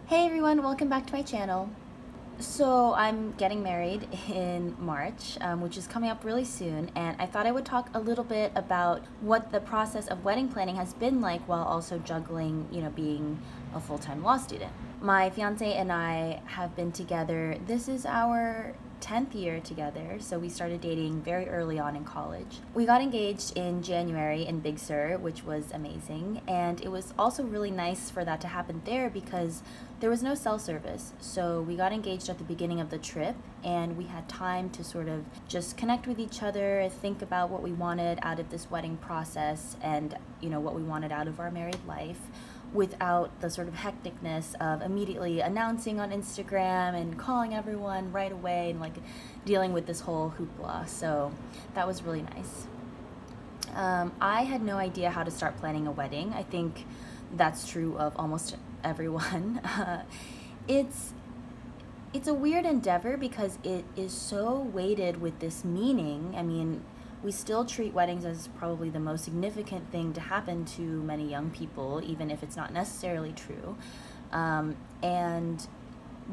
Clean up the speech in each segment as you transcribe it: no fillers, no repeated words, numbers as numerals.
Hey everyone, welcome back to my channel. So I'm getting married in March, which is coming up really soon, and I thought I would talk a little bit about what the process of wedding planning has been like while also juggling, being a full-time law student. My fiance and I have been together. This is our 10th year together, so we started dating very early on in college. We got engaged in January in Big Sur, which was amazing, and it was also really nice for that to happen there because there was no cell service. So we got engaged at the beginning of the trip, and we had time to sort of just connect with each other, think about what we wanted out of this wedding process and, what we wanted out of our married life, without the sort of hecticness of immediately announcing on Instagram and calling everyone right away and dealing with this whole hoopla. So that was really nice. I had no idea how to start planning a wedding. I think that's true of almost everyone. It's it's a weird endeavor because it is so weighted with this meaning. I mean, we still treat weddings as probably the most significant thing to happen to many young people, even if it's not necessarily true. And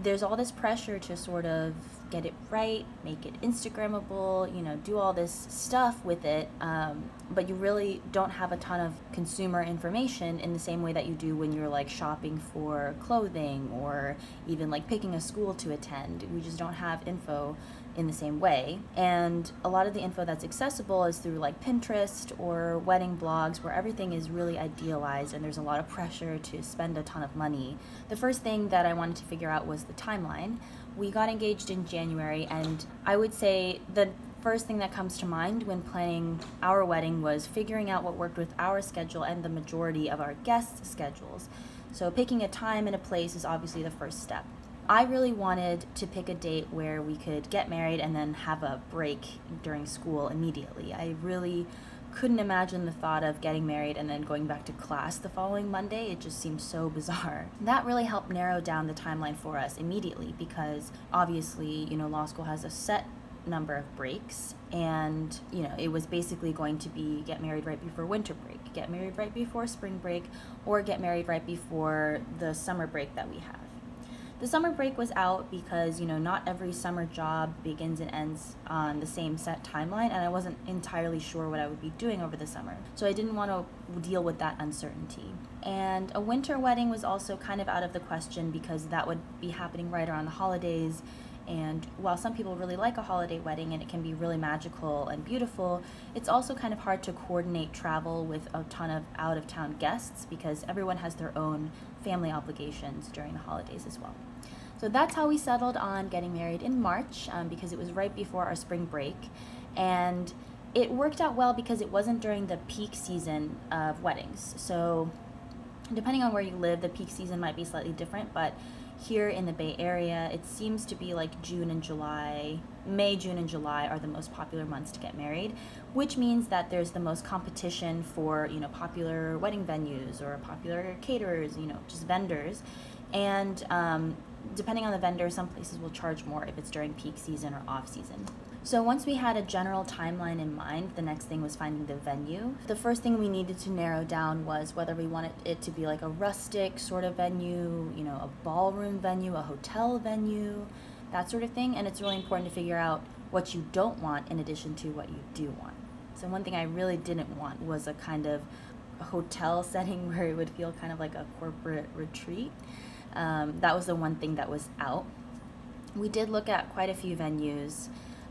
there's all this pressure to sort of get it right, make it Instagrammable, do all this stuff with it, but you really don't have a ton of consumer information in the same way that you do when you're shopping for clothing or even picking a school to attend. We just don't have info in the same way. And a lot of the info that's accessible is through Pinterest or wedding blogs, where everything is really idealized and there's a lot of pressure to spend a ton of money. The first thing that I wanted to figure out was the timeline. We got engaged in January, and I would say the first thing that comes to mind when planning our wedding was figuring out what worked with our schedule and the majority of our guests' schedules. So picking a time and a place is obviously the first step. I really wanted to pick a date where we could get married and then have a break during school immediately. I really couldn't imagine the thought of getting married and then going back to class the following Monday. It just seemed so bizarre. That really helped narrow down the timeline for us immediately because obviously, law school has a set number of breaks, and it was basically going to be get married right before winter break, get married right before spring break, or get married right before the summer break that we have. The summer break was out because, not every summer job begins and ends on the same set timeline, and I wasn't entirely sure what I would be doing over the summer. So I didn't want to deal with that uncertainty. And a winter wedding was also kind of out of the question because that would be happening right around the holidays. And while some people really like a holiday wedding and it can be really magical and beautiful, it's also kind of hard to coordinate travel with a ton of out-of-town guests because everyone has their own family obligations during the holidays as well. So that's how we settled on getting married in March, because it was right before our spring break. And it worked out well because it wasn't during the peak season of weddings. So depending on where you live, the peak season might be slightly different, but here in the Bay Area, it seems to be June and July. May, June, and July are the most popular months to get married, which means that there's the most competition for, popular wedding venues or popular caterers, just vendors. And depending on the vendor, some places will charge more if it's during peak season or off season. So once we had a general timeline in mind, the next thing was finding the venue. The first thing we needed to narrow down was whether we wanted it to be a rustic sort of venue, a ballroom venue, a hotel venue, that sort of thing. And it's really important to figure out what you don't want in addition to what you do want. So one thing I really didn't want was a kind of hotel setting where it would feel kind of like a corporate retreat. That was the one thing that was out. We did look at quite a few venues.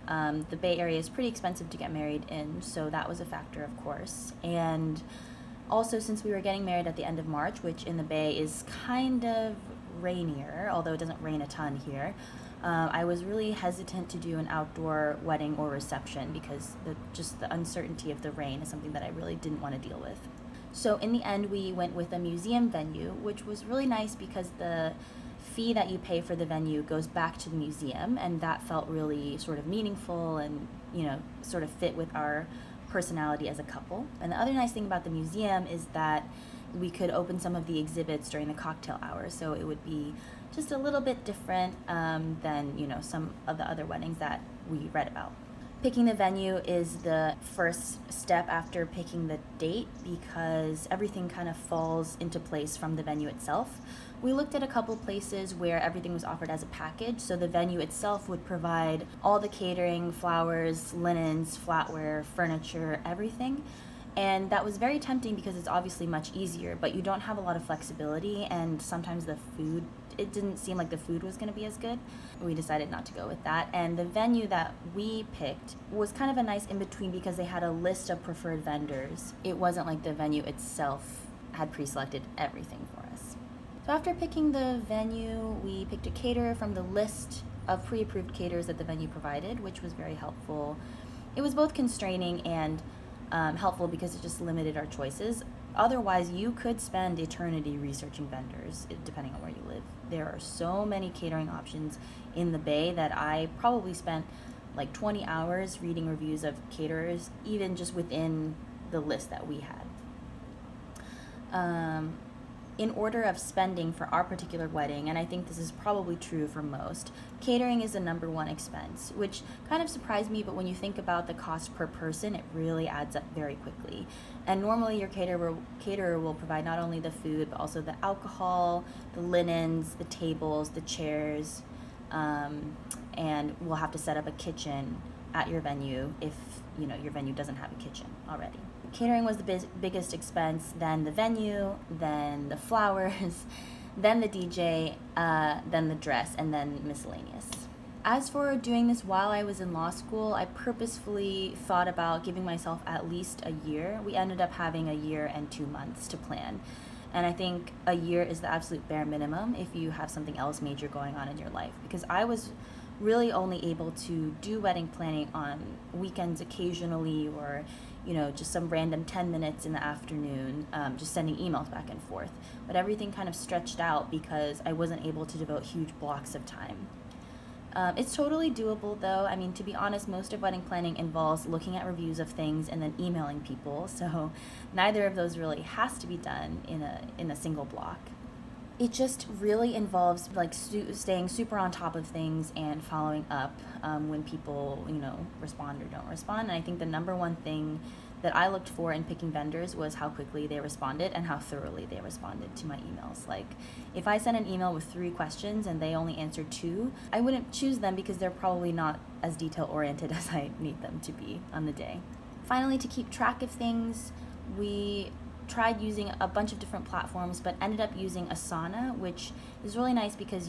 The Bay Area is pretty expensive to get married in, so that was a factor, of course. And also, since we were getting married at the end of March, which in the Bay is kind of rainier, although it doesn't rain a ton here, I was really hesitant to do an outdoor wedding or reception because the uncertainty of the rain is something that I really didn't want to deal with. So in the end, we went with a museum venue, which was really nice because the fee that you pay for the venue goes back to the museum, and that felt really sort of meaningful and, sort of fit with our personality as a couple. And the other nice thing about the museum is that we could open some of the exhibits during the cocktail hour, so it would be just a little bit different than, some of the other weddings that we read about. Picking the venue is the first step after picking the date because everything kind of falls into place from the venue itself. We looked at a couple places where everything was offered as a package, so the venue itself would provide all the catering, flowers, linens, flatware, furniture, everything. And that was very tempting because it's obviously much easier, but you don't have a lot of flexibility, and sometimes the food, it didn't seem like the food was going to be as good. We decided not to go with that. And the venue that we picked was kind of a nice in-between because they had a list of preferred vendors. It wasn't like the venue itself had pre-selected everything for us. So after picking the venue, we picked a caterer from the list of pre-approved caterers that the venue provided, which was very helpful. It was both constraining and helpful because it just limited our choices. Otherwise, you could spend eternity researching vendors, depending on where you live. There are so many catering options in the Bay that I probably spent like 20 hours reading reviews of caterers, even just within the list that we had. In order of spending for our particular wedding, and I think this is probably true for most, catering is the number one expense, which kind of surprised me, but when you think about the cost per person, it really adds up very quickly. And normally your caterer will provide not only the food, but also the alcohol, the linens, the tables, the chairs, and we'll have to set up a kitchen at your venue if your venue doesn't have a kitchen already. Catering was the biggest expense, then the venue, then the flowers, then the DJ, then the dress, and then miscellaneous. As for doing this while I was in law school, I purposefully thought about giving myself at least a year. We ended up having a year and 2 months to plan. And I think a year is the absolute bare minimum if you have something else major going on in your life. Because I was really only able to do wedding planning on weekends occasionally, or just some random 10 minutes in the afternoon, just sending emails back and forth. But everything kind of stretched out because I wasn't able to devote huge blocks of time. It's totally doable though. I mean, to be honest, most of wedding planning involves looking at reviews of things and then emailing people, so neither of those really has to be done in a single block. It just really involves like staying super on top of things and following up when people respond or don't respond. And I think the number one thing that I looked for in picking vendors was how quickly they responded and how thoroughly they responded to my emails. Like, if I sent an email with 3 questions and they only answered 2, I wouldn't choose them because they're probably not as detail oriented as I need them to be on the day. Finally, to keep track of things, we tried using a bunch of different platforms, but ended up using Asana, which is really nice because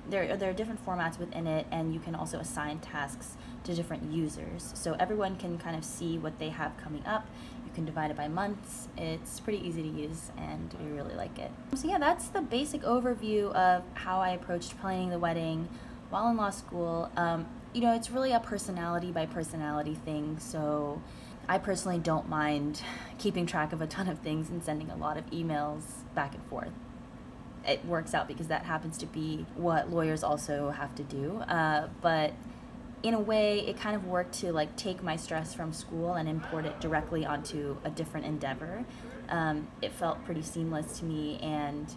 there are different formats within it, and you can also assign tasks to different users. So everyone can kind of see what they have coming up. You can divide it by months. It's pretty easy to use, and we really like it. So yeah, that's the basic overview of how I approached planning the wedding while in law school. It's really a personality by personality thing, so I personally don't mind keeping track of a ton of things and sending a lot of emails back and forth. It works out because that happens to be what lawyers also have to do. But in a way, it kind of worked to take my stress from school and import it directly onto a different endeavor. It felt pretty seamless to me, and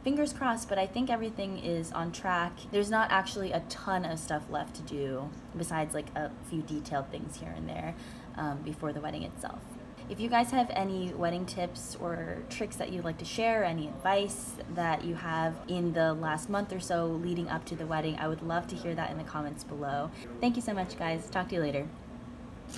fingers crossed, but I think everything is on track. There's not actually a ton of stuff left to do besides a few detailed things here and there before the wedding itself. If you guys have any wedding tips or tricks that you'd like to share, any advice that you have in the last month or so leading up to the wedding, I would love to hear that in the comments below. Thank you so much, guys. Talk to you later.